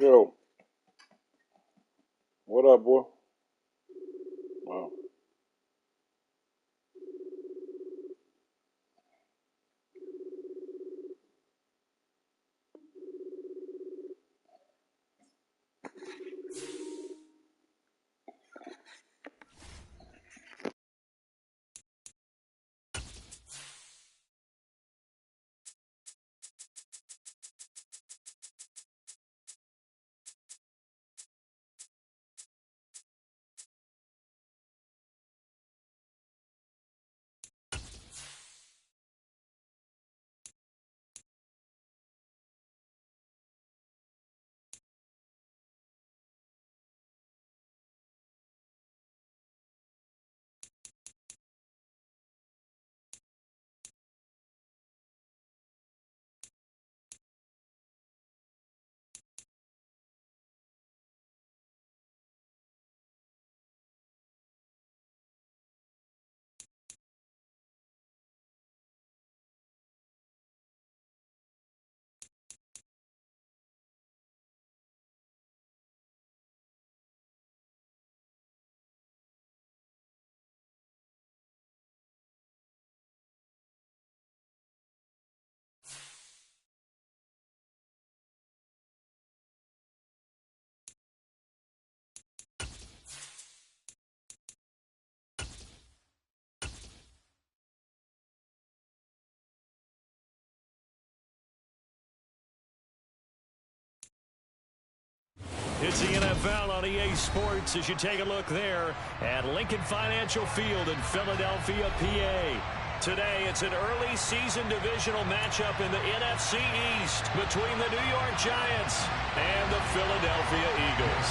Yo, what up, boy? Wow. It's the NFL on EA Sports as you take a look there at Lincoln Financial Field in Philadelphia, PA. Today, it's an early season divisional matchup in the NFC East between the New York Giants and the Philadelphia Eagles.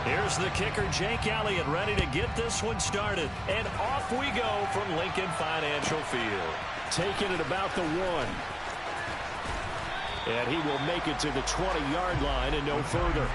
Here's the kicker, Jake Elliott, ready to get this one started. And off we go from Lincoln Financial Field. Taking it about the 1. And he will make it to the 20-yard line and no further.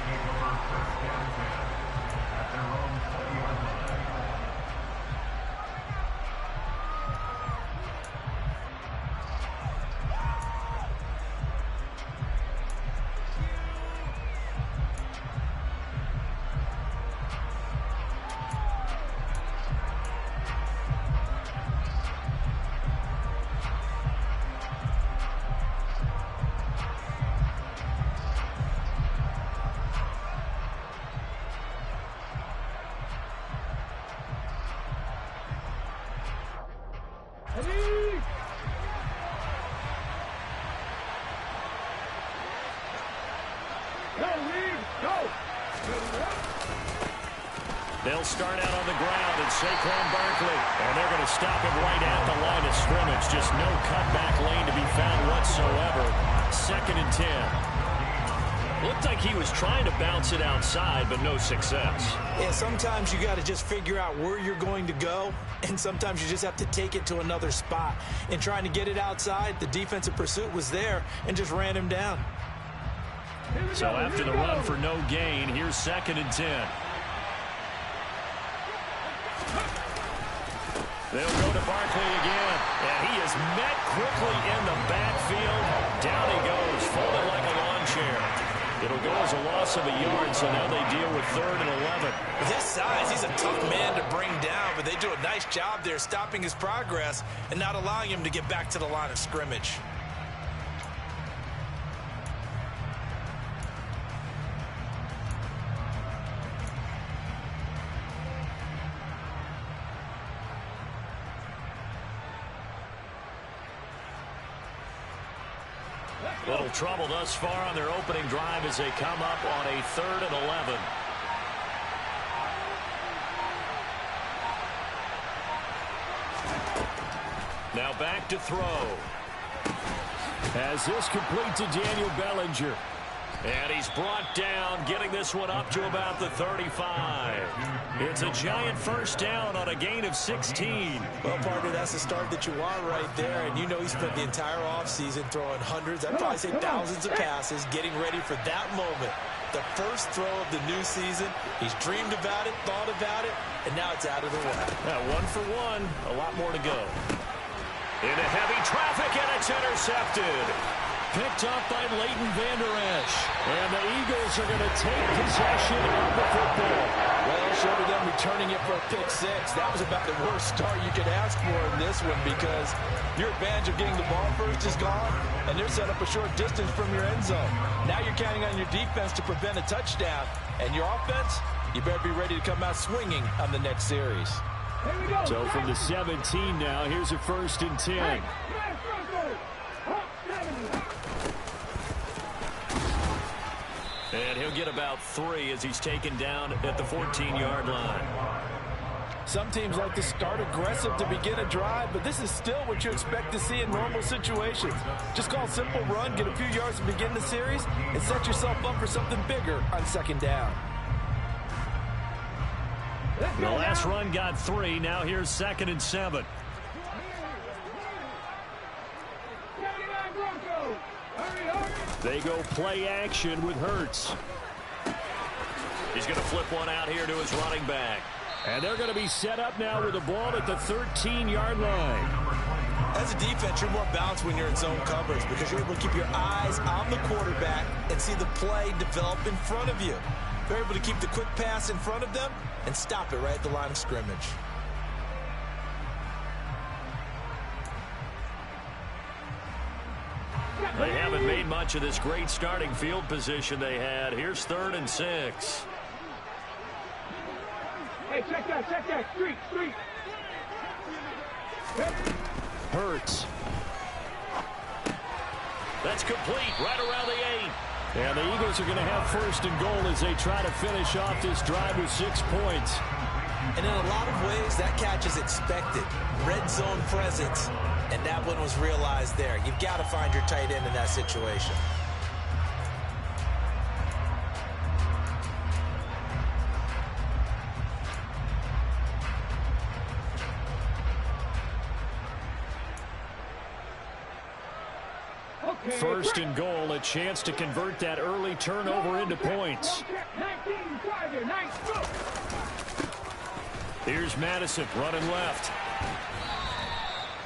They'll start out on the ground and Saquon Barkley. And they're going to stop him right at the line of scrimmage. Just no cutback lane to be found whatsoever. 2nd and 10. Looked like he was trying to bounce it outside, but no success. Yeah, sometimes you got to just figure out where you're going to go, and sometimes you just have to take it to another spot. And trying to get it outside, the defensive pursuit was there and just ran him down. So after the run for no gain, here's 2nd and 10. They'll go to Barkley again, and he is met quickly in the backfield. Down he goes, folded like a lawn chair. It'll go as a loss of a yard, so now they deal with 3rd and 11. With his size, he's a tough man to bring down, but they do a nice job there stopping his progress and not allowing him to get back to the line of scrimmage. Little trouble thus far on their opening drive as they come up on a 3rd and 11. Now back to throw. As this complete to Daniel Bellinger. And he's brought down, getting this one up to about the 35. It's a giant first down on a gain of 16. Well, partner, that's the start that you want right there. And you know he spent the entire offseason throwing hundreds, I'd probably say thousands of passes, getting ready for that moment. The first throw of the new season. He's dreamed about it, thought about it, and now it's out of the way. Yeah, 1 for 1, a lot more to go. Into heavy traffic, and it's intercepted. picked up by Leighton Vander Esch. And the Eagles are going to take possession of the football. Well, short of them returning it for a pick six, that was about the worst start you could ask for in this one because your advantage of getting the ball first is gone, and they're set up a short distance from your end zone. Now you're counting on your defense to prevent a touchdown, and your offense, you better be ready to come out swinging on the next series. So from the 17 now, here's a 1st and 10. And he'll get about 3 as he's taken down at the 14-yard line. Some teams like to start aggressive to begin a drive, but this is still what you expect to see in normal situations. Just call a simple run, get a few yards to begin the series, and set yourself up for something bigger on 2nd down. The last run got 3. Now here's 2nd and 7. They go play action with Hurts. He's going to flip one out here to his running back. And they're going to be set up now with the ball at the 13-yard line. As a defense, you're more balanced when you're in zone coverage because you're able to keep your eyes on the quarterback and see the play develop in front of you. You're able to keep the quick pass in front of them and stop it right at the line of scrimmage. They haven't made much of this great starting field position they had. Here's 3rd and 6. Hey, check that, street. Hurts. That's complete, right around the 8. And the Eagles are going to have 1st and goal as they try to finish off this drive with 6 points. And in a lot of ways, that catch is expected. Red zone presence, and that one was realized there. You've got to find your tight end in that situation. First and goal, a chance to convert that early turnover into points. Here's Madison running left.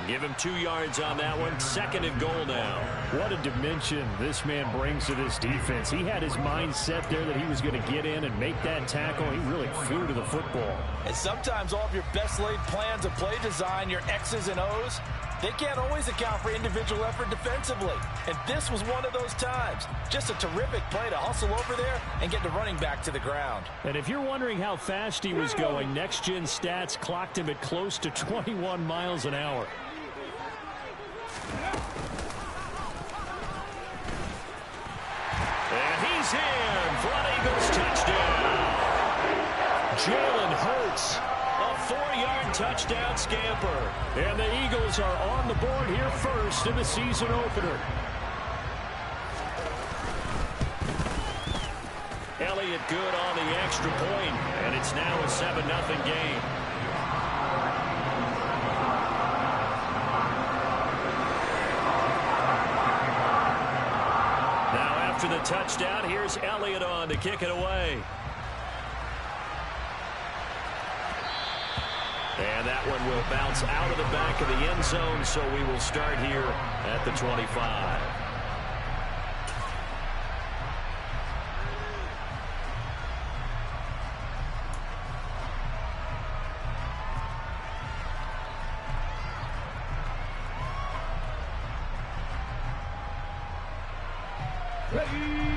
Give him 2 yards on that one. 2nd and goal now. What a dimension this man brings to this defense. He had his mind set there that he was going to get in and make that tackle. He really flew to the football. And sometimes all of your best laid plans of play design, your X's and O's, they can't always account for individual effort defensively. And this was one of those times. Just a terrific play to hustle over there and get the running back to the ground. And if you're wondering how fast he was going, Next Gen Stats clocked him at close to 21 miles an hour. And he's in for an Eagles touchdown. Jalen Hurts, a 4-yard touchdown scamper. And the Eagles are on the board here first in the season opener. Elliott good on the extra point, and it's now a 7-0 game. After the touchdown, here's Elliott on to kick it away. And that one will bounce out of the back of the end zone, so we will start here at the 25.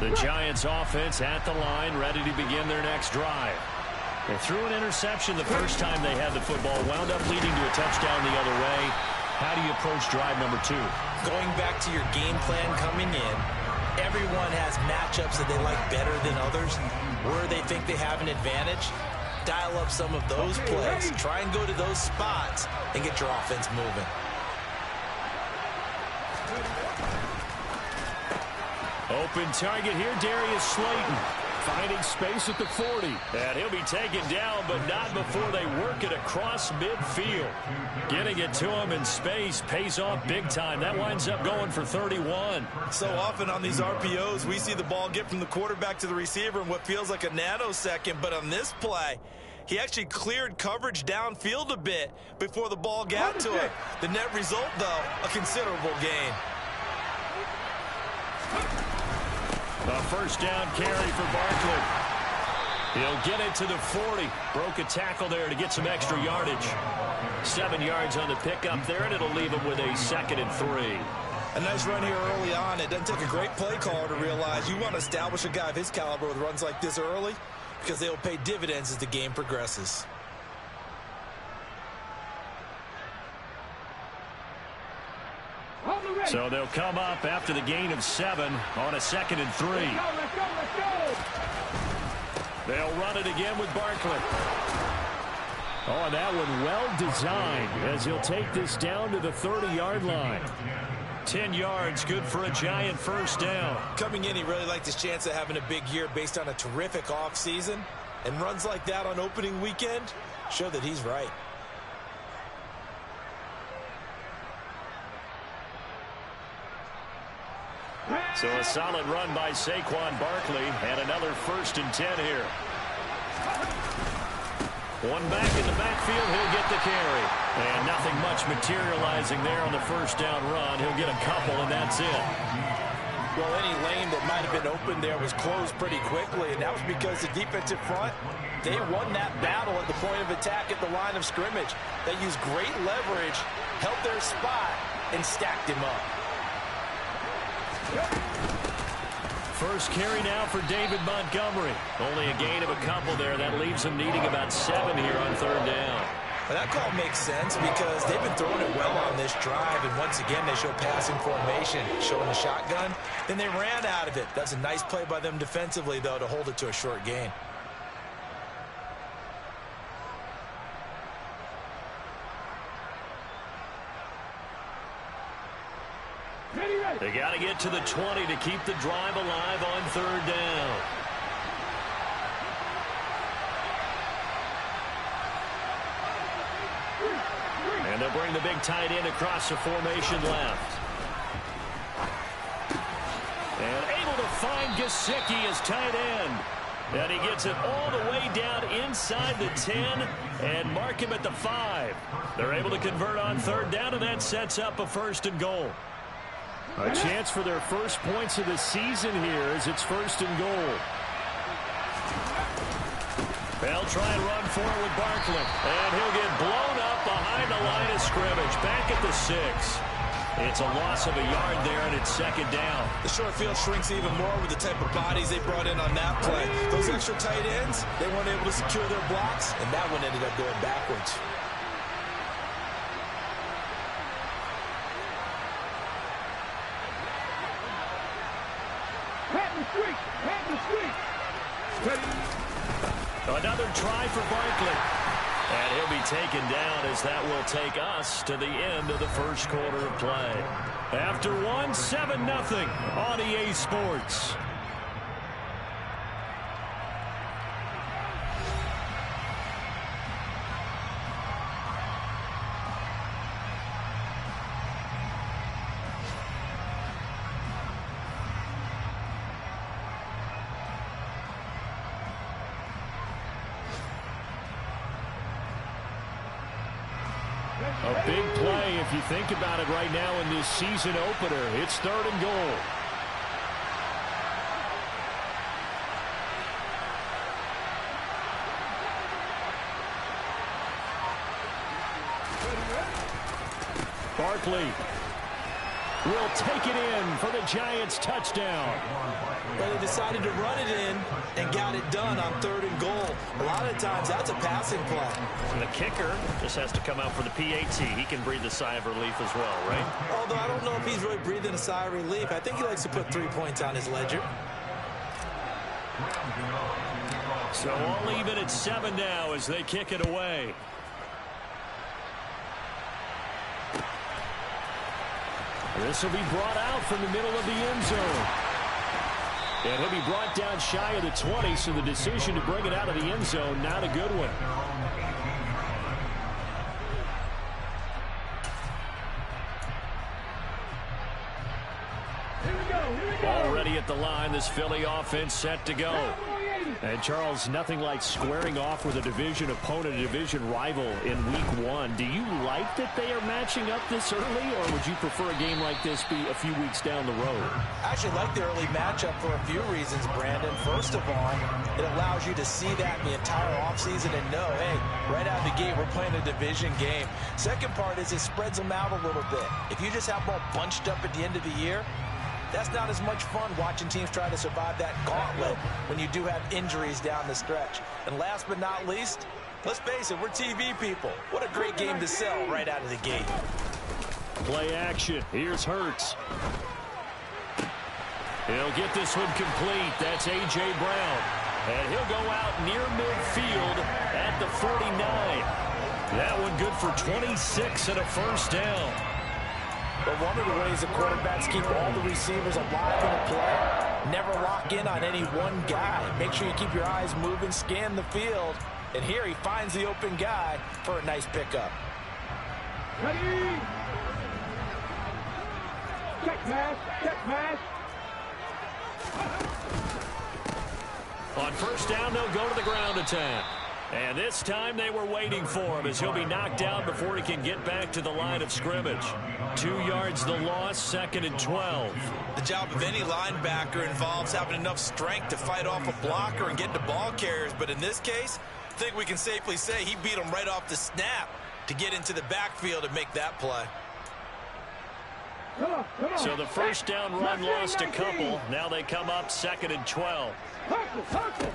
The Giants offense at the line, ready to begin their next drive. They threw an interception the first time they had the football, wound up leading to a touchdown the other way. How do you approach drive number 2? Going back to your game plan coming in, everyone has matchups that they like better than others, where they think they have an advantage. Dial up some of those plays. Try and go to those spots and get your offense moving. Open target here, Darius Slayton. Finding space at the 40. And he'll be taken down, but not before they work it across midfield. Getting it to him in space pays off big time. That winds up going for 31. So often on these RPOs, we see the ball get from the quarterback to the receiver in what feels like a nanosecond. But on this play, he actually cleared coverage downfield a bit before the ball got to him. The net result, though, a considerable gain. A first down carry for Barkley. He'll get it to the 40. Broke a tackle there to get some extra yardage. 7 yards on the pickup there, and it'll leave him with a 2nd and 3. A nice run here early on. It doesn't take a great play caller to realize you want to establish a guy of his caliber with runs like this early because they will pay dividends as the game progresses. So they'll come up after the gain of 7 on a 2nd and 3. Let's go. They'll run it again with Barkley. Oh, and that one well designed as he'll take this down to the 30-yard line. 10 yards, good for a giant first down. Coming in, he really liked his chance of having a big year based on a terrific offseason. And runs like that on opening weekend show that he's right. So a solid run by Saquon Barkley and another 1st and 10 here. One back in the backfield, he'll get the carry. And nothing much materializing there on the first down run. He'll get a couple, and that's it. Well, any lane that might have been open there was closed pretty quickly, and that was because the defensive front, they won that battle at the point of attack at the line of scrimmage. They used great leverage, held their spot, and stacked him up. First carry now for David Montgomery. Only a gain of a couple there. That leaves him needing about 7 here on 3rd down. Well, that call makes sense because they've been throwing it well on this drive, and once again they show passing formation, showing the shotgun. Then they ran out of it. That's a nice play by them defensively, though, to hold it to a short gain. They got to get to the 20 to keep the drive alive on 3rd down. And they'll bring the big tight end across the formation left. And able to find Gesicki as tight end. And he gets it all the way down inside the 10 and mark him at the 5. They're able to convert on 3rd down, and that sets up a 1st and goal. A chance for their first points of the season here as it's 1st and goal. They'll try and run for it with Barkley. And he'll get blown up behind the line of scrimmage. Back at the 6. It's a loss of a yard there, and it's 2nd down. The short field shrinks even more with the type of bodies they brought in on that play. Those extra tight ends, they weren't able to secure their blocks, and that one ended up going backwards. Another try for Barkley. And he'll be taken down as that will take us to the end of the 1st quarter of play. After 1, 7-0 on EA Sports. A big play if you think about it right now in this season opener. It's 3rd and goal. Barkley will take it in for the Giants touchdown. Well, they decided to run it in and got it done on 3rd and goal. A lot of times that's a passing play. And the kicker just has to come out for the PAT. He can breathe a sigh of relief as well, right? Although I don't know if he's really breathing a sigh of relief. I think he likes to put 3 points on his ledger. So all even at 7 now as they kick it away. This will be brought out from the middle of the end zone. And he'll be brought down shy of the 20, so the decision to bring it out of the end zone, not a good one. Here we go. Already at the line, this Philly offense set to go. And Charles, nothing like squaring off with a division opponent, a division rival in week one. Do you like that they are matching up this early, or would you prefer a game like this be a few weeks down the road? I actually like the early matchup for a few reasons, Brandon. First of all, it allows you to see that in the entire offseason and know, hey, right out of the gate, we're playing a division game. Second part is it spreads them out a little bit. If you just have them all bunched up at the end of the year, that's not as much fun watching teams try to survive that gauntlet when you do have injuries down the stretch. And last but not least, let's face it, we're TV people. What a great game to sell right out of the gate. Play action. Here's Hurts. He'll get this one complete. That's A.J. Brown. And he'll go out near midfield at the 49. That one good for 26 and a first down. But one of the ways the quarterbacks keep all the receivers alive in a play, never lock in on any one guy. Make sure you keep your eyes moving, scan the field. And here he finds the open guy for a nice pickup. Ready? Check pass, check pass. On first down, they'll go to the ground attack. And this time they were waiting for him as he'll be knocked down before he can get back to the line of scrimmage. 2 yards the loss, 2nd and 12. The job of any linebacker involves having enough strength to fight off a blocker and get to ball carriers. But in this case, I think we can safely say he beat him right off the snap to get into the backfield and make that play. Come on. So the first down run lost a couple. Now they come up 2nd and 12. Hustle.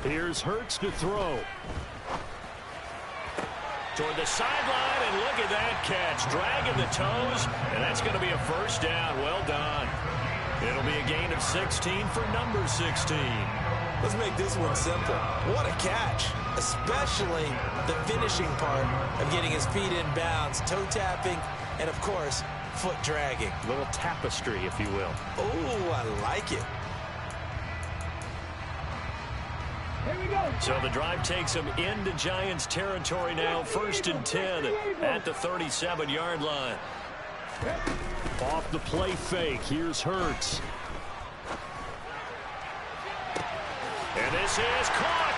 Here's Hurts to throw. Toward the sideline, and look at that catch. Dragging the toes, and that's going to be a first down. Well done. It'll be a gain of 16 for number 16. Let's make this one simple. What a catch, especially the finishing part of getting his feet in bounds, toe tapping, and of course, foot dragging. A little tapestry, if you will. Oh, I like it. Here we go. So the drive takes him into Giants territory now. 1st and 10 at the 37-yard line. Off the play fake. Here's Hurts. And this is caught.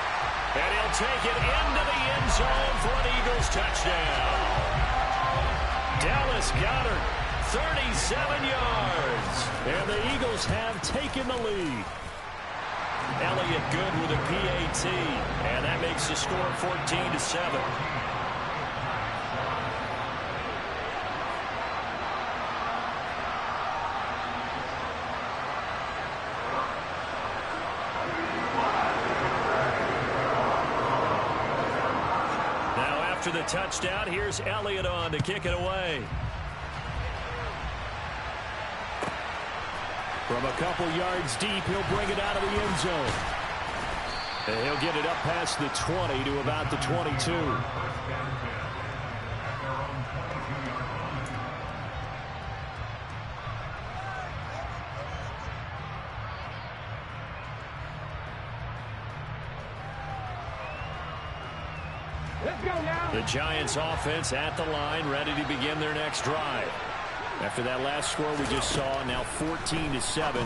And he'll take it into the end zone for an Eagles touchdown. Dallas Goedert, 37 yards. And the Eagles have taken the lead. Elliott good with a PAT, and that makes the score 14-7. Now after the touchdown, here's Elliott on to kick it away. From a couple yards deep, he'll bring it out of the end zone. And he'll get it up past the 20 to about the 22. Let's go now. The Giants offense at the line, ready to begin their next drive. After that last score we just saw, now 14-7,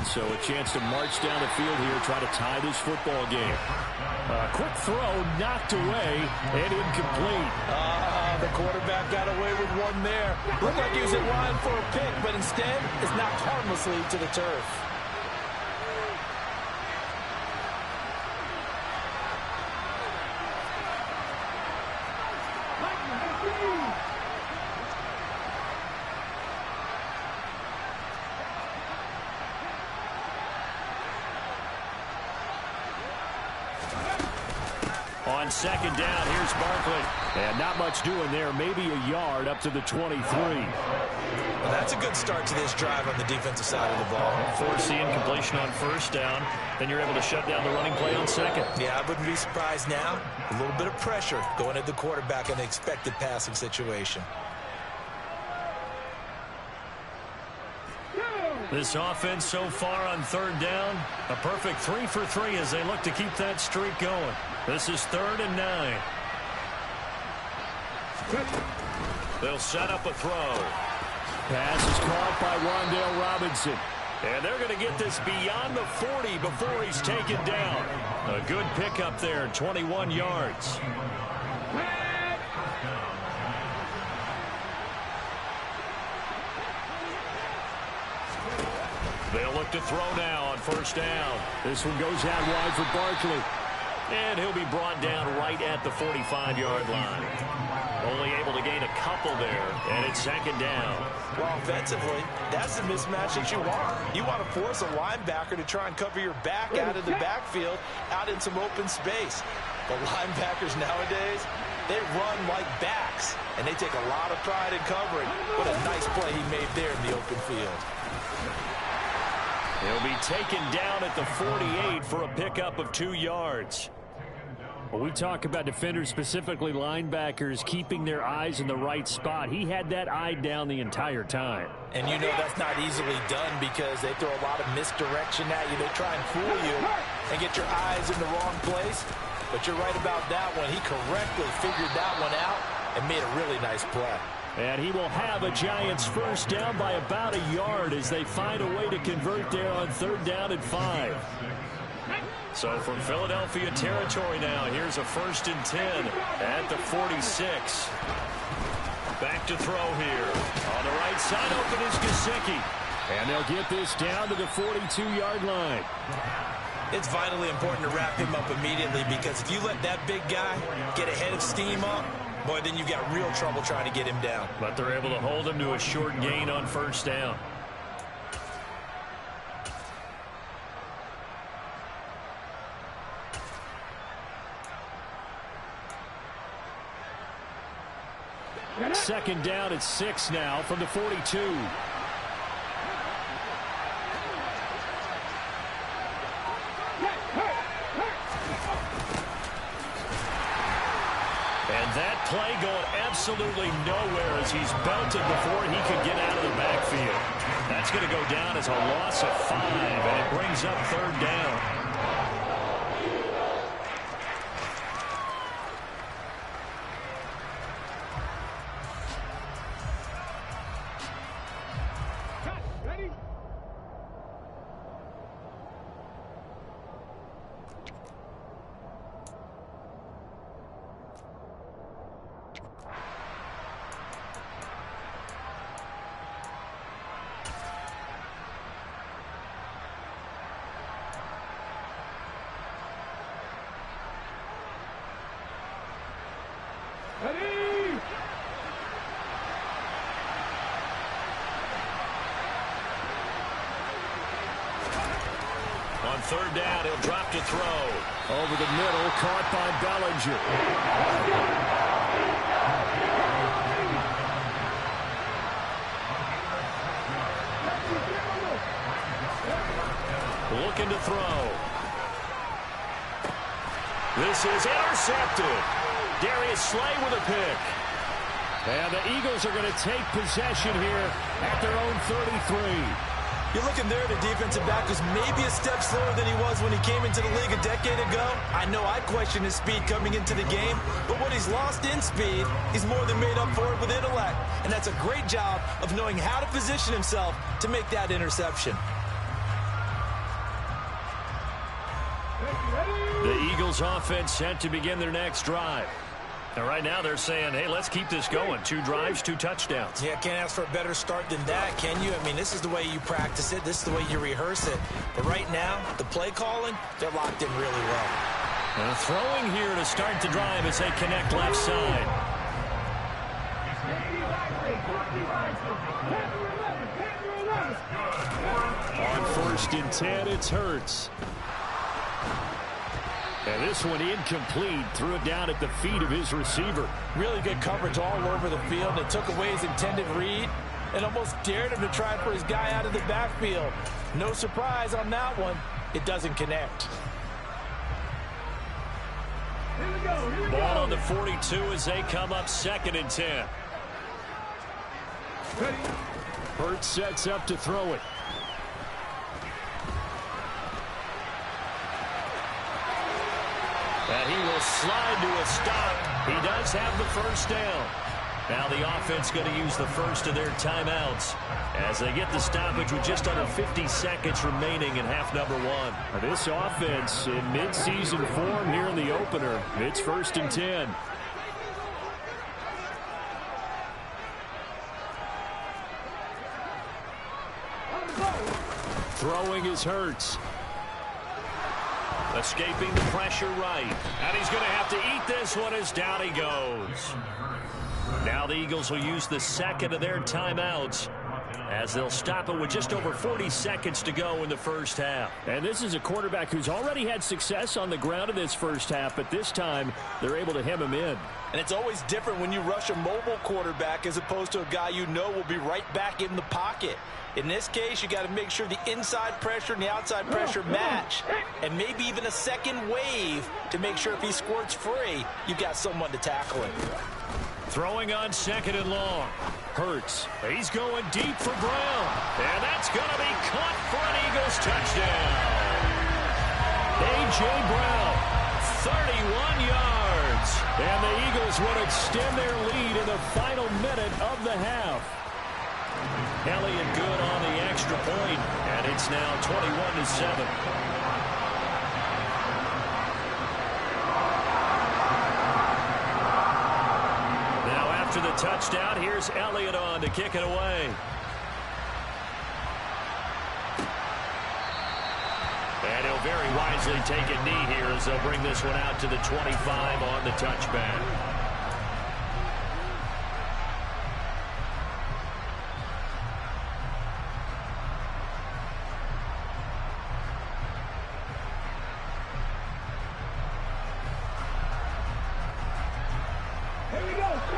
so a chance to march down the field here, try to tie this football game. Quick throw, knocked away, and incomplete. The quarterback got away with one there. Looked like he was in line for a pick, but instead is knocked harmlessly to the turf. On second down, here's Barkley. And not much doing there, maybe a yard up to the 23. Well, that's a good start to this drive on the defensive side of the ball. Force the incompletion on first down, then you're able to shut down the running play on second. Yeah, I wouldn't be surprised now. A little bit of pressure going at the quarterback in the expected passing situation. This offense so far on third down, a perfect 3 for 3 as they look to keep that streak going. This is 3rd and 9. They'll set up a throw. Pass is caught by Wan'Dale Robinson. And they're going to get this beyond the 40 before he's taken down. A good pickup there, 21 yards. They'll look to throw now on first down. This one goes out wide for Barkley. And he'll be brought down right at the 45-yard line. Only able to gain a couple there, and it's second down. Well, offensively, that's the mismatch that you want. You want to force a linebacker to try and cover your back out of the backfield, out in some open space. But linebackers nowadays, they run like backs, and they take a lot of pride in covering. What a nice play he made there in the open field. He'll be taken down at the 48 for a pickup of 2 yards. When we talk about defenders, specifically linebackers, keeping their eyes in the right spot, he had that eye down the entire time. And you know that's not easily done because they throw a lot of misdirection at you. They try and fool you and get your eyes in the wrong place. But you're right about that one. He correctly figured that one out and made a really nice play. And he will have a Giants first down by about a yard as they find a way to convert there on 3rd down and 5. So from Philadelphia territory now, here's a 1st and 10 at the 46. Back to throw here. On the right side, open is Gesicki. And they'll get this down to the 42-yard line. It's vitally important to wrap him up immediately because if you let that big guy get ahead of steam up, boy, then you've got real trouble trying to get him down. But they're able to hold him to a short gain on 1st down. Second down at 6 now from the 42. And that play going absolutely nowhere as he's belted before he could get out of the backfield. That's going to go down as a loss of 5, and it brings up 3rd down. On 3rd down, he'll drop to throw. Over the middle, caught by Bellinger. Looking to throw. This is intercepted. Darius Slay with a pick. And the Eagles are going to take possession here at their own 33. You're looking there, the defensive back was maybe a step slower than he was when he came into the league a decade ago. I know I questioned his speed coming into the game, but what he's lost in speed, he's more than made up for it with intellect. And that's a great job of knowing how to position himself to make that interception. The Eagles offense set to begin their next drive. And right now they're saying, hey, let's keep this going. 2 drives, 2 touchdowns. Yeah, can't ask for a better start than that, can you? I mean, this is the way you practice it. This is the way you rehearse it. But right now, the play calling, they're locked in really well. And throwing here to start the drive as they connect left side. On 1st and 10, it's Hurts. And this one incomplete. Threw it down at the feet of his receiver. Really good coverage all over the field. It took away his intended read and almost dared him to try for his guy out of the backfield. No surprise on that one. It doesn't connect. Ball on the 42 as they come up 2nd and 10. Hurts sets up to throw it. And he will slide to a stop. He does have the 1st down. Now the offense going to use the first of their timeouts as they get the stoppage with just under 50 seconds remaining in half number one. This offense in midseason form here in the opener. It's 1st and 10. Throwing is Hurts. Escaping the pressure right. And he's going to have to eat this one as down he goes. Now the Eagles will use the second of their timeouts as they'll stop it with just over 40 seconds to go in the first half. And this is a quarterback who's already had success on the ground in this first half, but this time they're able to hem him in. And it's always different when you rush a mobile quarterback as opposed to a guy you know will be right back in the pocket. In this case, you got to make sure the inside pressure and the outside pressure match, and maybe even a second wave to make sure if he squirts free, you've got someone to tackle him. Throwing on 2nd and long. Hurts. He's going deep for Brown. And that's going to be caught for an Eagles touchdown. A.J. Brown, 31 yards. And the Eagles would extend their lead in the final minute of the half. Elliott good on the extra point, and it's now 21-7. After the touchdown, here's Elliott on to kick it away. And he'll very wisely take a knee here as they'll bring this one out to the 25 on the touchback.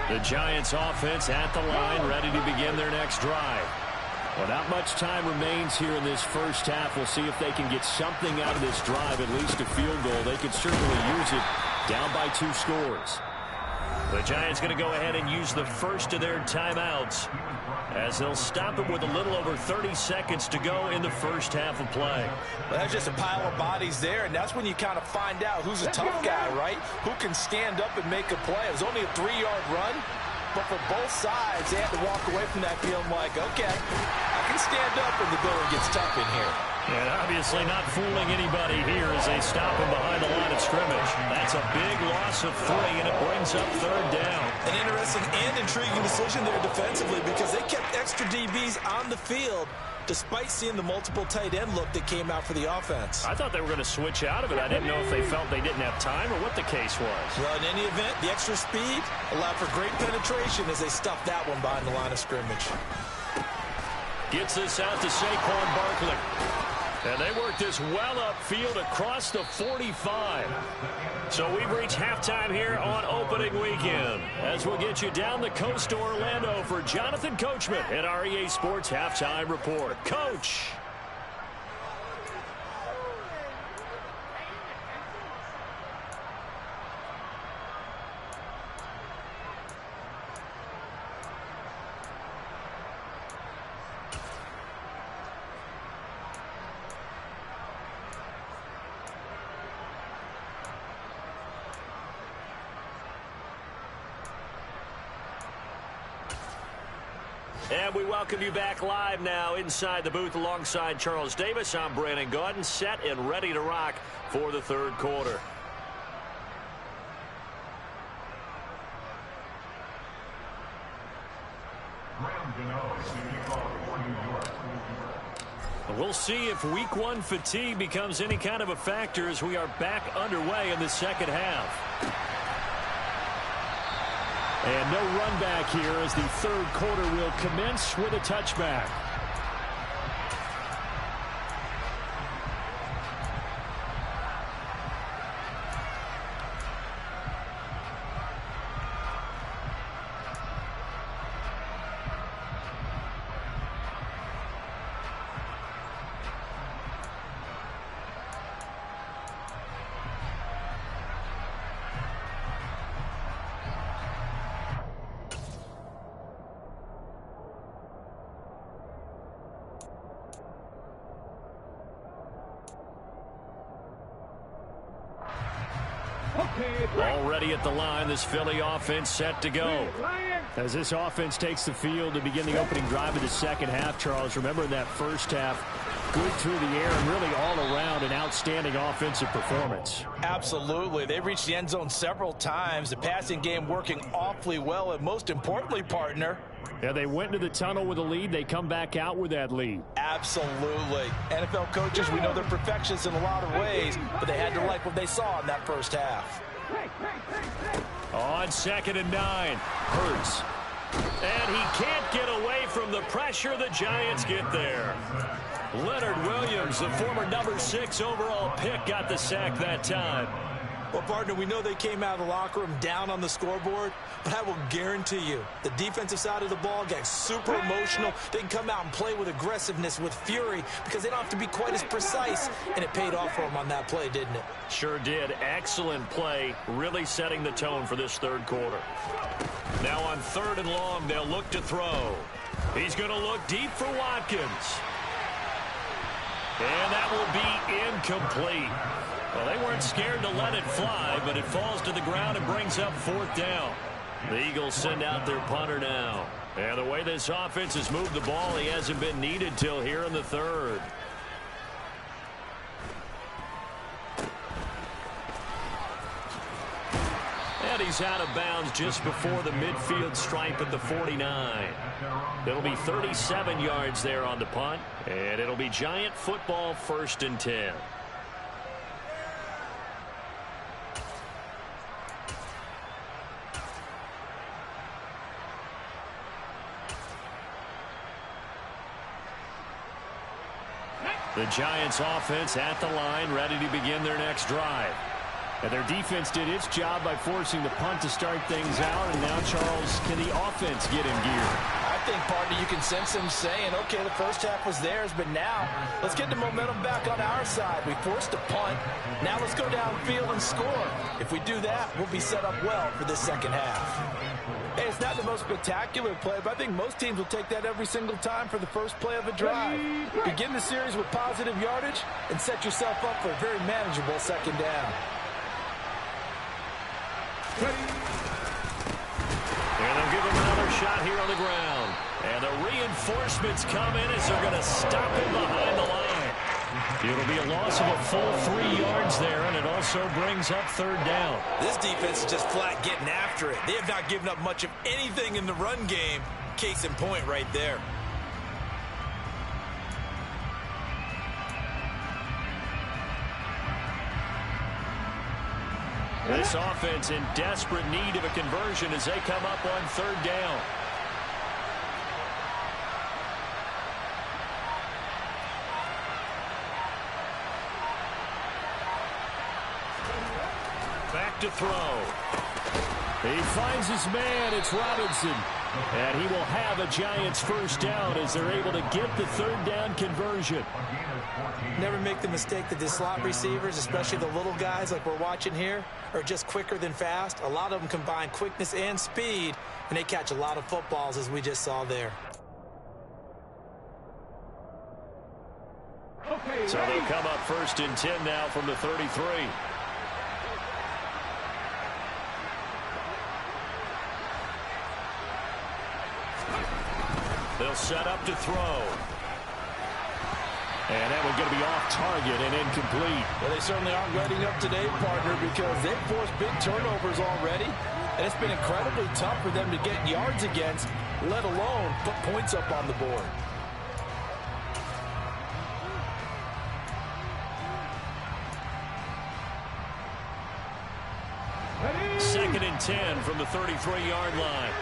The Giants offense at the line, ready to begin their next drive. Well, not much time remains here in this first half. We'll see if they can get something out of this drive, at least a field goal. They could certainly use it down by 2 scores. The Giants going to go ahead and use the first of their timeouts as they'll stop it with a little over 30 seconds to go in the first half of play. Well, that's just a pile of bodies there, and that's when you kind of find out who's a tough guy, right? Who can stand up and make a play. It was only a 3-yard run, but for both sides, they had to walk away from that feeling like, okay, I can stand up when the going gets tough in here. And obviously not fooling anybody here as they stop him behind the line of scrimmage. That's a big loss of 3, and it brings up 3rd down. An interesting and intriguing decision there defensively because they kept extra DBs on the field despite seeing the multiple tight end look that came out for the offense. I thought they were going to switch out of it. I didn't know if they felt they didn't have time or what the case was. Well, in any event, the extra speed allowed for great penetration as they stuffed that one behind the line of scrimmage. Gets this out to Saquon Barkley. And they work this well upfield across the 45. So we've reached halftime here on opening weekend. As we'll get you down the coast to Orlando for Jonathan Coachman at our EA Sports Halftime Report. Coach. And we welcome you back live now inside the booth alongside Charles Davis. I'm Brandon Gaudin, set and ready to rock for the 3rd quarter. We'll see if week 1 fatigue becomes any kind of a factor as we are back underway in the second half. And no run back here as the 3rd quarter will commence with a touchback. Already at the line, this Philly offense set to go. As this offense takes the field to begin the opening drive of the second half, Charles, remember in that first half, good through the air and really all around an outstanding offensive performance. Absolutely. They've reached the end zone several times. The passing game working awfully well, and most importantly, partner, yeah, they went into the tunnel with a lead. They come back out with that lead. absolutely. NFL coaches, we know they're perfectionists in a lot of ways, but they had to like what they saw in that first half. On 2nd and 9, Hurts. And he can't get away from the pressure. The Giants get there. Leonard Williams, the former number 6 overall pick, got the sack that time. Well, partner, we know they came out of the locker room down on the scoreboard, but I will guarantee you the defensive side of the ball got super emotional. They can come out and play with aggressiveness, with fury, because they don't have to be quite as precise, and it paid off for them on that play, didn't it? Sure did. Excellent play, really setting the tone for this third quarter. Now on 3rd and long, they'll look to throw. He's going to look deep for Watkins. And that will be incomplete. Well, they weren't scared to let it fly, but it falls to the ground and brings up 4th down. The Eagles send out their punter now. And the way this offense has moved the ball, he hasn't been needed till here in the 3rd. And he's out of bounds just before the midfield stripe at the 49. It'll be 37 yards there on the punt, and it'll be Giant football 1st and 10. The Giants offense at the line, ready to begin their next drive. And their defense did its job by forcing the punt to start things out. And now, Charles, can the offense get in gear? I think, partner, you can sense them saying, okay, the first half was theirs, but now let's get the momentum back on our side. We forced a punt. Now let's go downfield and score. If we do that, we'll be set up well for this second half. Hey, it's not the most spectacular play, but I think most teams will take that every single time for the first play of a drive. Begin the series with positive yardage and set yourself up for a very manageable second down. And they'll give him another shot here on the ground. And the reinforcements come in as they're going to stop him behind the line. It'll be a loss of a full 3 yards there, and it also brings up 3rd down. This defense is just flat getting after it. They have not given up much of anything in the run game. Case in point right there. This offense in desperate need of a conversion as they come up on 3rd down. Back to throw. He finds his man. It's Robinson. And he will have a Giants 1st down as they're able to get the 3rd down conversion. Never make the mistake that the slot receivers, especially the little guys like we're watching here, are just quicker than fast. A lot of them combine quickness and speed, and they catch a lot of footballs, as we just saw there. So they'll come up 1st and 10 now from the 33. They'll set up to throw. And that one's going to be off target and incomplete. Well, they certainly aren't letting up today, partner, because they've forced big turnovers already. And it's been incredibly tough for them to get yards against, let alone put points up on the board. 2nd and 10 from the 33-yard line.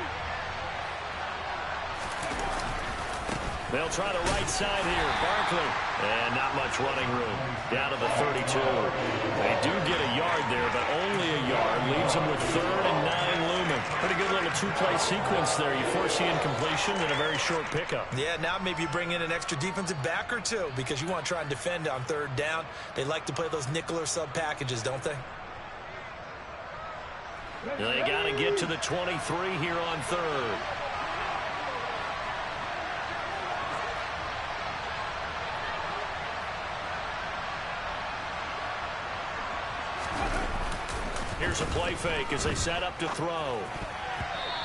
They'll try the right side here. Barkley. And not much running room. Down to the 32. They do get a yard there, but only a yard. Leaves them with 3rd and 9 looming. Pretty good little 2-play sequence there. You force the incompletion and a very short pickup. Yeah, now maybe you bring in an extra defensive back or two because you want to try and defend on 3rd down. They like to play those nickel or sub packages, don't they? They got to get to the 23 here on 3rd. Here's a play fake as they set up to throw.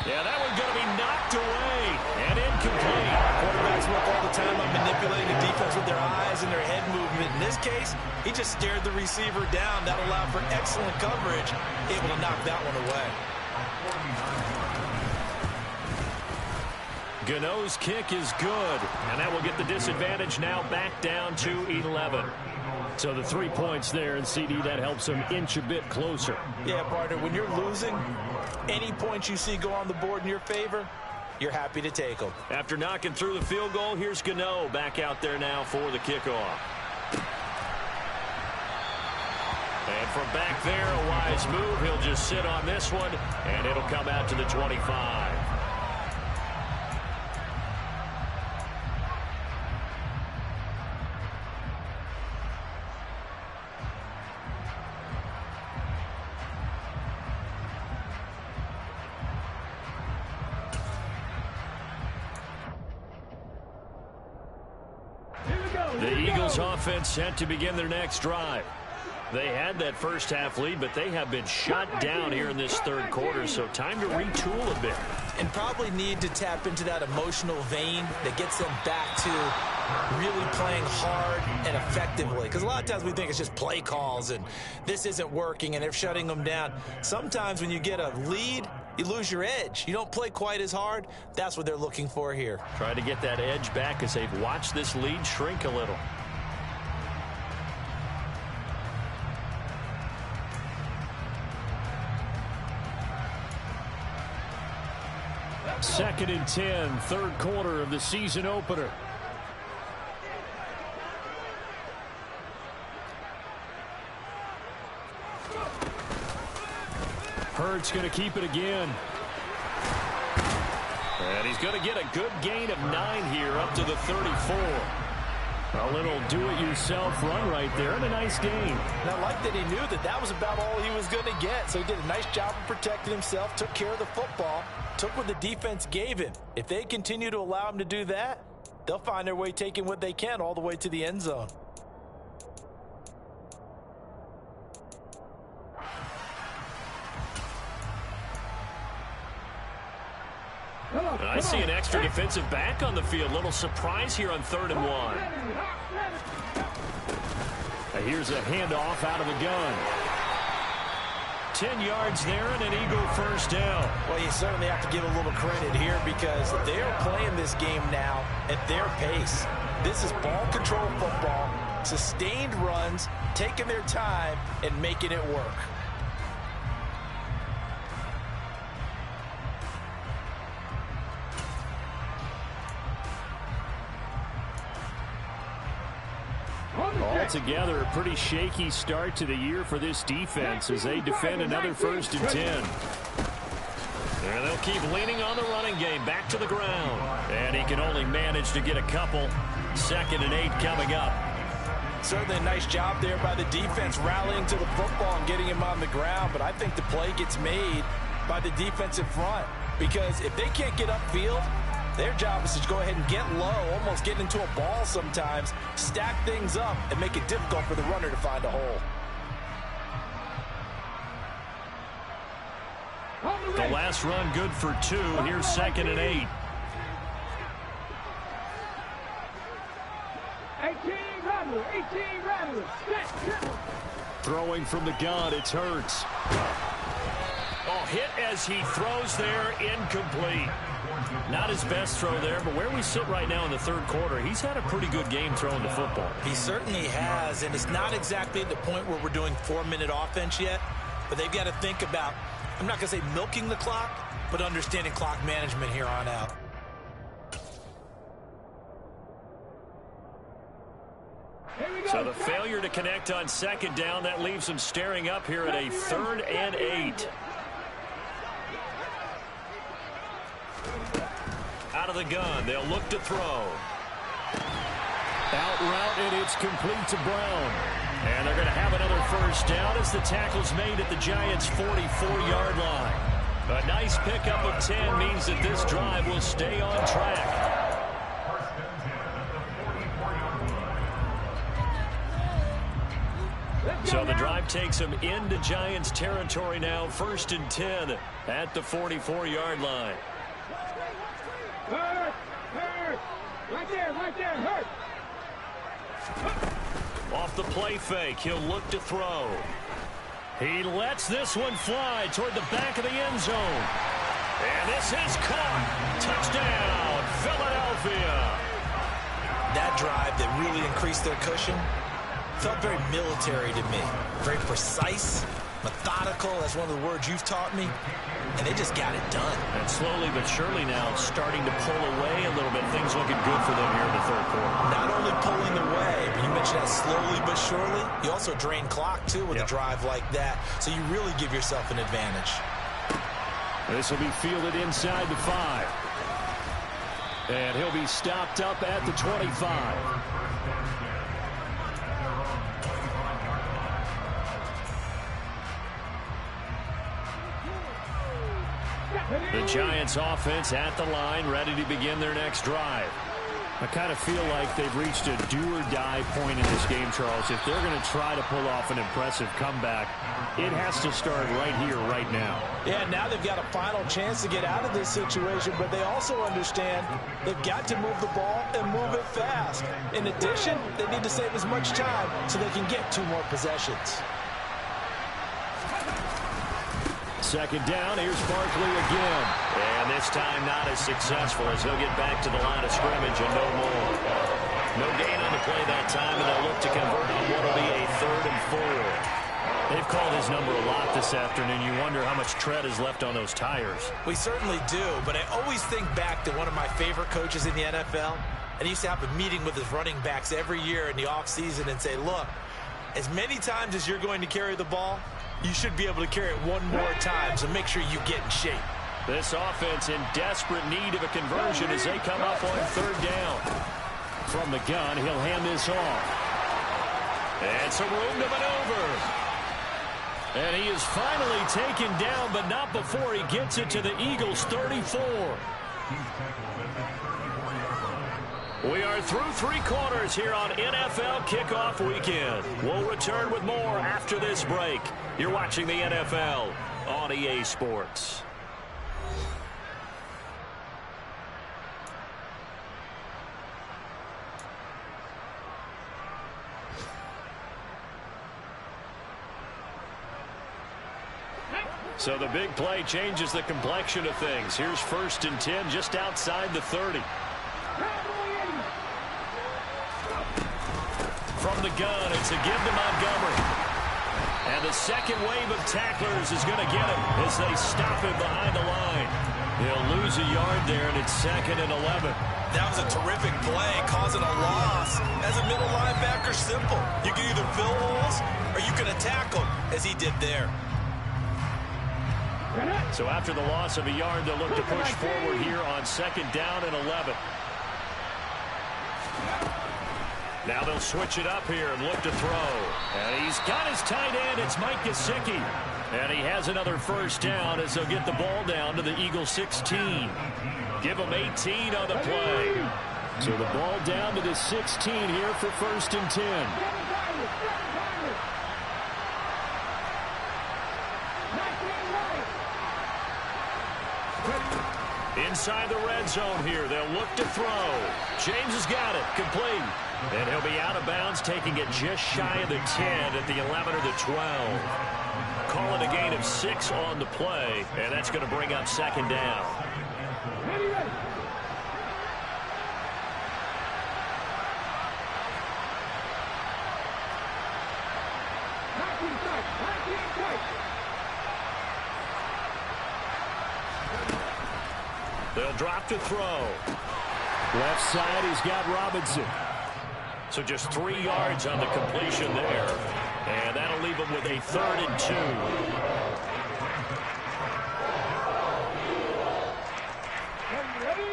Yeah, that one's going to be knocked away and incomplete. Quarterbacks work all the time on manipulating the defense with their eyes and their head movement. In this case, he just stared the receiver down. That allowed for excellent coverage, able to knock that one away. Gano's kick is good, and that will get the disadvantage now back down to 11. So the 3 points there, and CD, that helps them inch a bit closer. Yeah, partner, when you're losing, any points you see go on the board in your favor, you're happy to take them. After knocking through the field goal, here's Gano back out there now for the kickoff. And from back there, a wise move. He'll just sit on this one, and it'll come out to the 25. The Eagles offense set to begin their next drive. They had that first half lead, but they have been shut down here in this third quarter, so time to retool a bit. And probably need to tap into that emotional vein that gets them back to really playing hard and effectively. Because a lot of times we think it's just play calls and this isn't working and they're shutting them down. Sometimes when you get a lead, you lose your edge. You don't play quite as hard. That's what they're looking for here. Trying to get that edge back as they've watched this lead shrink a little. Second and 10, third quarter of the season opener. Hurts going to keep it again. And he's going to get a good gain of 9 here up to the 34. A little do-it-yourself run right there and a nice gain. And I like that he knew that that was about all he was going to get. So he did a nice job of protecting himself, took care of the football, took what the defense gave him. If they continue to allow him to do that, they'll find their way taking what they can all the way to the end zone. And I see an extra defensive back on the field. Little surprise here on 3rd and 1. Here's a handoff out of the gun. 10 yards there and an Eagle first down. Well, you certainly have to give a little credit here because they're playing this game now at their pace. This is ball control football, sustained runs, taking their time and making it work. Altogether, a pretty shaky start to the year for this defense as they defend another 1st and 10. And they'll keep leaning on the running game back to the ground. And he can only manage to get a couple. 2nd and 8 coming up. Certainly a nice job there by the defense rallying to the football and getting him on the ground. But I think the play gets made by the defensive front because if they can't get upfield, their job is to go ahead and get low, almost get into a ball sometimes, stack things up, and make it difficult for the runner to find a hole. The last run good for 2. Here's 2nd and 8. 18 rattlers. Throwing from the gun, it's Hurts. Oh, hit as he throws there, incomplete. Not his best throw there, but where we sit right now in the 3rd quarter, he's had a pretty good game throwing the football. He certainly has, and it's not exactly at the point where we're doing 4-minute offense yet, but they've got to think about, I'm not going to say milking the clock, but understanding clock management here on out. So the failure to connect on 2nd down, that leaves them staring up here at a 3rd and 8. Out of the gun, they'll look to throw. Out route, and it's complete to Brown. And they're going to have another first down as the tackle's made at the Giants' 44-yard line. A nice pickup of 10 means that this drive will stay on track. So the drive takes them into Giants territory now. 1st and 10 at the 44-yard line. Hurt! Hurt! Right there, hurt! Off the play fake, he'll look to throw. He lets this one fly toward the back of the end zone. And this is caught. Touchdown, Philadelphia. That drive that really increased their cushion felt very military to me. Very precise, methodical. That's one of the words you've taught me. And they just got it done. And slowly but surely now starting to pull away a little bit. Things looking good for them here in the 3rd quarter. Not only pulling away, but you mentioned that slowly but surely. You also drain clock, too, with a drive like that. So you really give yourself an advantage. This will be fielded inside the 5. And he'll be stopped up at the 25. The Giants offense at the line, ready to begin their next drive. I kind of feel like they've reached a do-or-die point in this game, Charles. If they're going to try to pull off an impressive comeback, it has to start right here, right now. Yeah, now they've got a final chance to get out of this situation, but they also understand they've got to move the ball and move it fast. In addition, they need to save as much time so they can get 2 more possessions. 2nd down, here's Barkley again. And this time not as successful as he'll get back to the line of scrimmage and no more. No gain on the play that time, and they'll look to convert on what will be a 3rd and 4. They've called his number a lot this afternoon. You wonder how much tread is left on those tires. We certainly do, but I always think back to one of my favorite coaches in the NFL, and he used to have a meeting with his running backs every year in the offseason and say, look, as many times as you're going to carry the ball, you should be able to carry it 1 more time, so make sure you get in shape. This offense in desperate need of a conversion as they come up on 3rd down. From the gun, he'll hand this off. And some room to maneuver. And he is finally taken down, but not before he gets it to the Eagles' 34. We are through 3 quarters here on NFL Kickoff Weekend. We'll return with more after this break. You're watching the NFL on EA Sports. So the big play changes the complexion of things. Here's 1st and 10 just outside the 30. From the gun, it's a give to Montgomery. And the second wave of tacklers is going to get him as they stop him behind the line. He'll lose a yard there, and it's 2nd and 11. That was a terrific play, causing a loss. As a middle linebacker, simple. You can either fill holes or you can attack them, as he did there. So after the loss of a yard, they'll look to push forward here on 2nd down and 11. Now they'll switch it up here and look to throw. And he's got his tight end. It's Mike Gesicki. And he has another 1st down as they'll get the ball down to the Eagles' 16. Give them 18 on the play. So the ball down to the 16 here for 1st and 10. Inside the red zone here, they'll look to throw. James has got it, complete. And he'll be out of bounds, taking it just shy of the 10 at the 11 or the 12. Call it a gain of 6 on the play, and that's going to bring up 2nd down. They'll drop to throw. Left side, he's got Robinson. So just 3 yards on the completion there. And that'll leave him with a 3rd and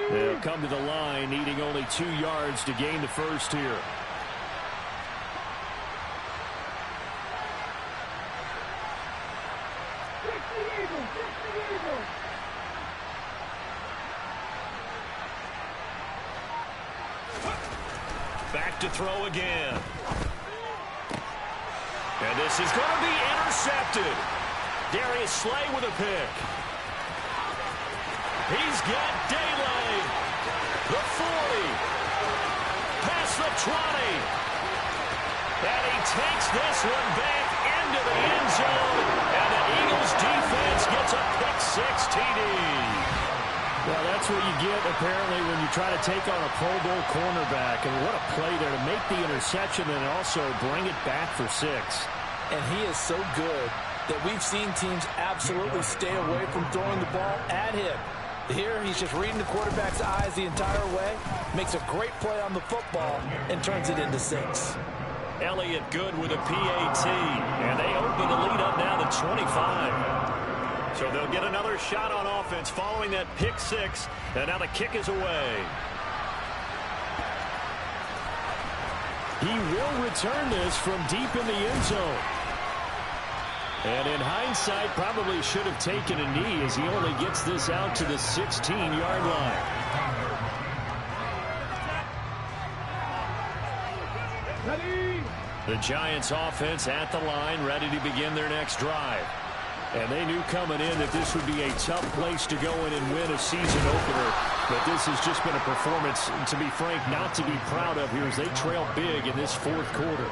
2. They'll come to the line, needing only 2 yards to gain the 1st here. Back to throw again. And this is going to be intercepted. Darius Slay with a pick. He's got Daylay. The 40. Past the 20. And he takes this one back into the end zone. And the Eagles defense gets a pick-6 TD. Well, that's what you get, apparently, when you try to take on a Pro Bowl cornerback. And what a play there to make the interception and also bring it back for 6. And he is so good that we've seen teams absolutely stay away from throwing the ball at him. Here, he's just reading the quarterback's eyes the entire way, makes a great play on the football, and turns it into 6. Elliott good with a PAT, and they open the lead up now to 25. So they'll get another shot on offense following that pick-6, and now the kick is away. He will return this from deep in the end zone. And in hindsight, probably should have taken a knee as he only gets this out to the 16-yard line. The Giants offense at the line, ready to begin their next drive. And they knew coming in that this would be a tough place to go in and win a season opener. But this has just been a performance, to be frank, not to be proud of here as they trail big in this fourth quarter.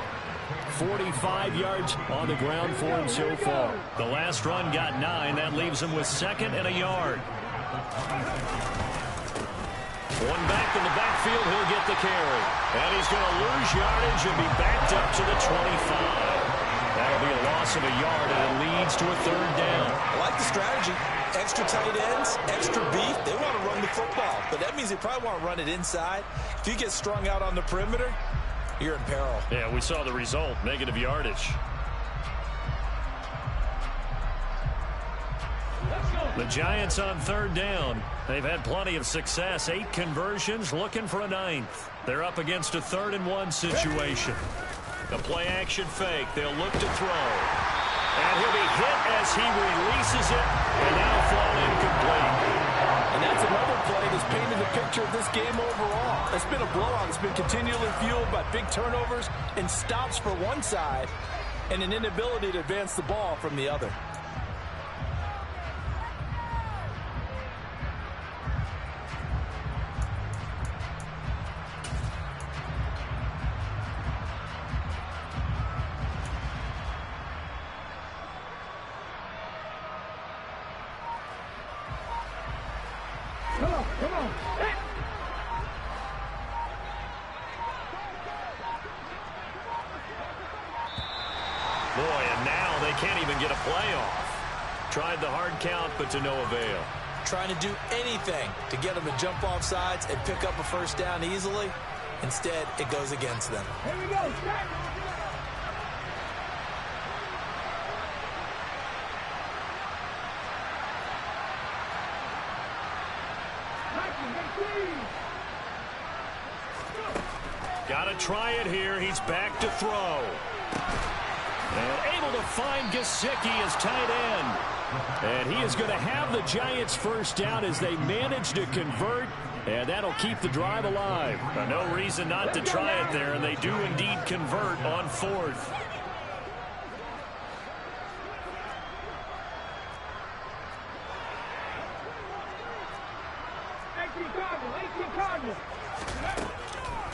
45 yards on the ground for him so far. The last run got 9. That leaves him with 2nd and a yard. One back in the backfield. He'll get the carry. And he's going to lose yardage and be backed up to the 25. That'll be a loss of a yard, and it leads to a 3rd down. I like the strategy. Extra tight ends, extra beef. They want to run the football, but that means they probably want to run it inside. If you get strung out on the perimeter, you're in peril. Yeah, we saw the result, negative yardage. The Giants on 3rd down. They've had plenty of success. 8 conversions, looking for a 9th. They're up against a 3rd and 1 situation. The play-action fake. They'll look to throw. And he'll be hit as he releases it, and now flown incomplete. And that's another play that's painted the picture of this game overall. It's been a blowout. It's been continually fueled by big turnovers and stops for one side and an inability to advance the ball from the other. Come on. Boy, and now they can't even get a playoff. Tried the hard count, but to no avail. Trying to do anything to get them to jump off sides and pick up a 1st down easily. Instead, it goes against them. Here we go. Got to try it here. He's back to throw. And able to find Gesicki as tight end. And he is going to have the Giants 1st down as they manage to convert. And that'll keep the drive alive. No reason not to try it there, and they do indeed convert on 4th.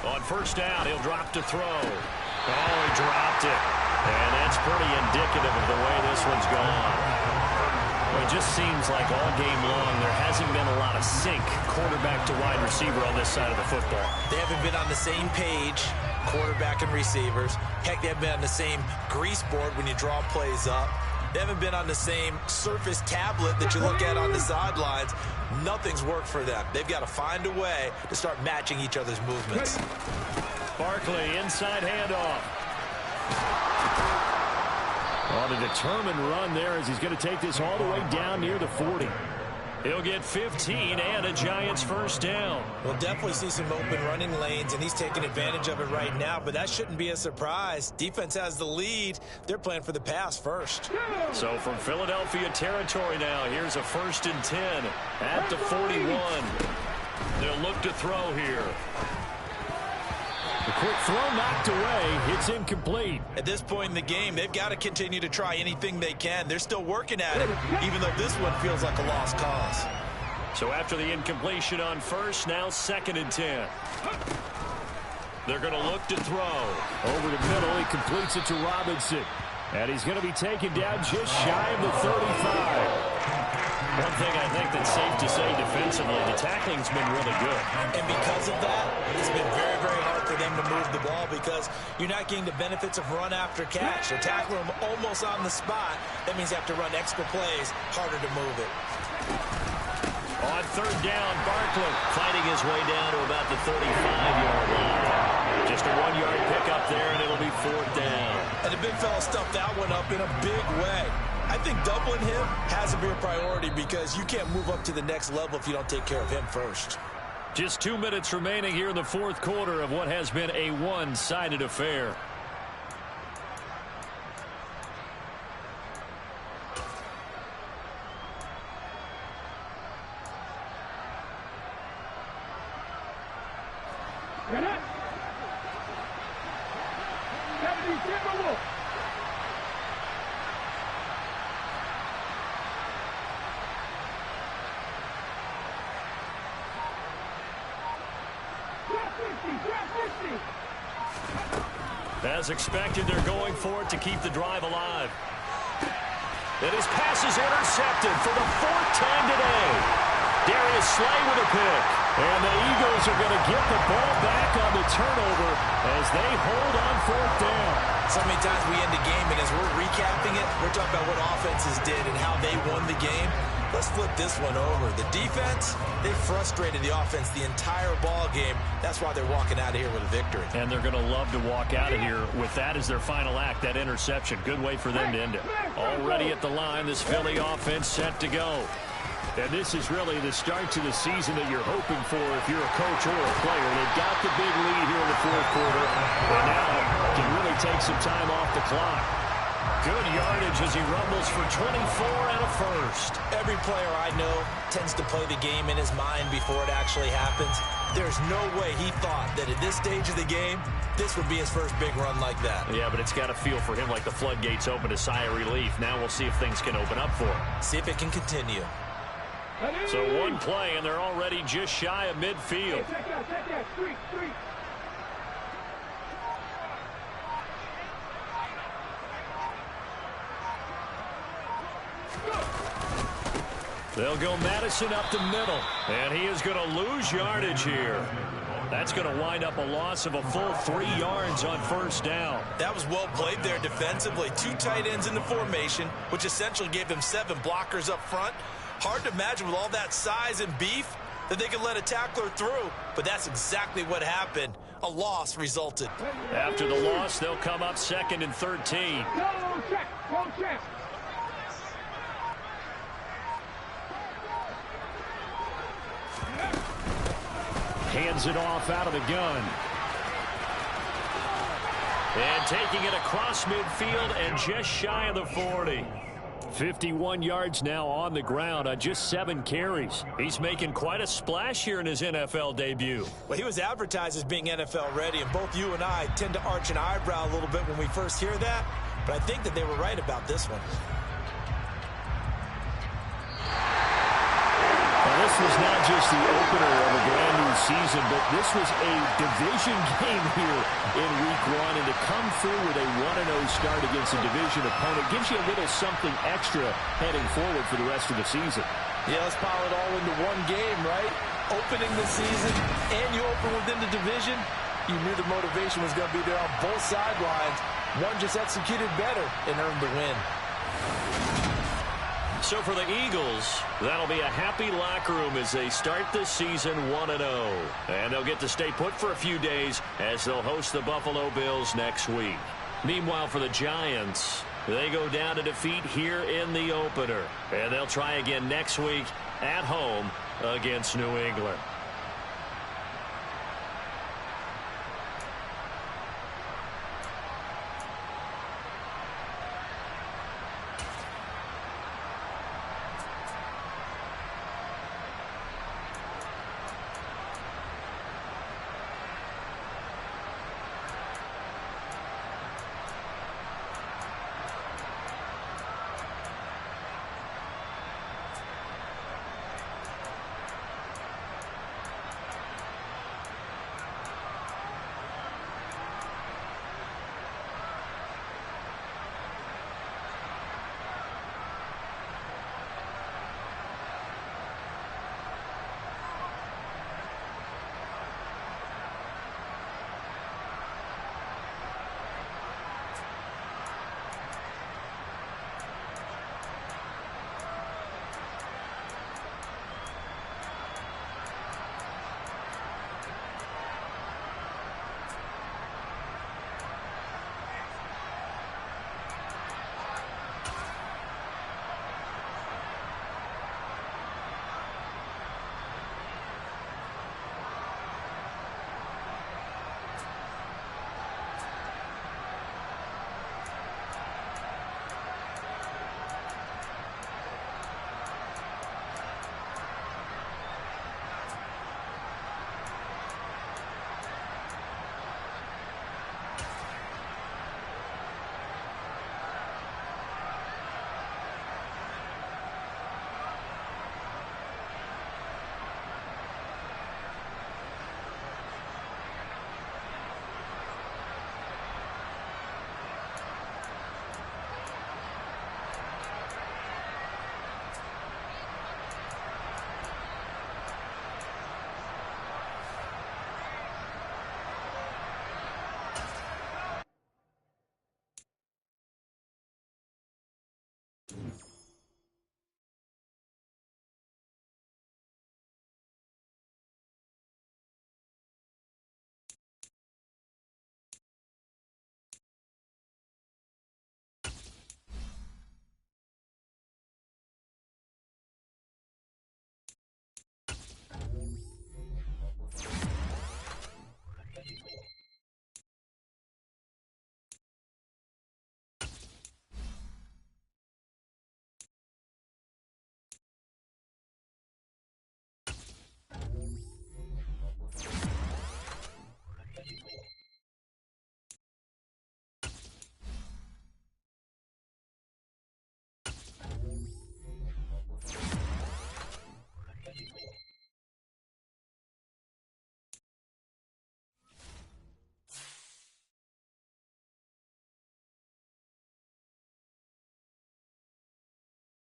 On 1st down, he'll drop to throw. Oh, he dropped it. And that's pretty indicative of the way this one's gone. Well, it just seems like all game long there hasn't been a lot of sync quarterback to wide receiver on this side of the football. They haven't been on the same page, quarterback and receivers. Heck, they haven't been on the same grease board when you draw plays up. They haven't been on the same Surface tablet that you look at on the sidelines. Nothing's worked for them. They've got to find a way to start matching each other's movements. Barkley, inside handoff. On a determined run there as he's going to take this all the way down near the 40. He'll get 15 and a Giants 1st down. We'll definitely see some open running lanes, and he's taking advantage of it right now, but that shouldn't be a surprise. Defense has the lead. They're playing for the pass first. So from Philadelphia territory now, here's a 1st and 10 at the 41. They'll look to throw here. The quick throw knocked away. It's incomplete. At this point in the game, they've got to continue to try anything they can. They're still working at it, even though this one feels like a lost cause. So after the incompletion on first, now 2nd and 10. They're going to look to throw. Over the middle, he completes it to Robinson. And he's going to be taken down just shy of the 35. One thing I think that's safe to say defensively, the tackling's been really good. And because of that, it's been very, very hard for them to move the ball because you're not getting the benefits of run after catch. They're tackling them almost on the spot. That means you have to run extra plays, harder to move it. On 3rd down, Barkley fighting his way down to about the 35-yard line. Just a 1-yard pickup there, and it'll be 4th down. And the big fella stuffed that one up in a big way. I think doubling him has to be a priority because you can't move up to the next level if you don't take care of him first. Just 2 minutes remaining here in the 4th quarter of what has been a one-sided affair. Get up. 70 Timberwolves. As expected, they're going for it to keep the drive alive. And his pass is intercepted for the 4th time today. Darius Slay with a pick. And the Eagles are going to get the ball back on the turnover as they hold on 4th down. So many times we end the game, and as we're recapping it, we're talking about what offenses did and how they won the game. Let's flip this one over. The defense, they frustrated the offense the entire ball game. That's why they're walking out of here with a victory. And they're going to love to walk out of here with that as their final act, that interception. Good way for them to end it. Already at the line, this Philly offense set to go. And this is really the start to the season that you're hoping for if you're a coach or a player. They've got the big lead here in the 4th quarter, and now can really take some time off the clock. Good yardage as he rumbles for 24 and a first. Every player I know tends to play the game in his mind before it actually happens. There's no way he thought that at this stage of the game, this would be his first big run like that. Yeah, but it's got to feel for him like the floodgates open, a sigh of relief. Now we'll see if things can open up for him. See if it can continue. So one play, and they're already just shy of midfield. Check that. Street. They'll go Madison up the middle, and he is going to lose yardage here. That's going to wind up a loss of a full 3 yards on 1st down. That was well played there defensively. 2 tight ends in the formation, which essentially gave them 7 blockers up front. Hard to imagine with all that size and beef that they could let a tackler through, but that's exactly what happened. A loss resulted. After the loss, they'll come up 2nd and 13. Go check. Hands it off out of the gun. And taking it across midfield and just shy of the 40. 51 yards now on the ground on just 7 carries. He's making quite a splash here in his NFL debut. Well, he was advertised as being NFL ready, and both you and I tend to arch an eyebrow a little bit when we first hear that, but I think that they were right about this one. This was not just the opener of a brand new season, but this was a division game here in week 1. And to come through with a 1-0 start against a division opponent gives you a little something extra heading forward for the rest of the season. Yeah, let's pile it all into one game, right? Opening the season, and you open within the division. You knew the motivation was going to be there on both sidelines. One just executed better and earned the win. So for the Eagles, that'll be a happy locker room as they start this season 1-0. And they'll get to stay put for a few days as they'll host the Buffalo Bills next week. Meanwhile, for the Giants, they go down to defeat here in the opener. And they'll try again next week at home against New England.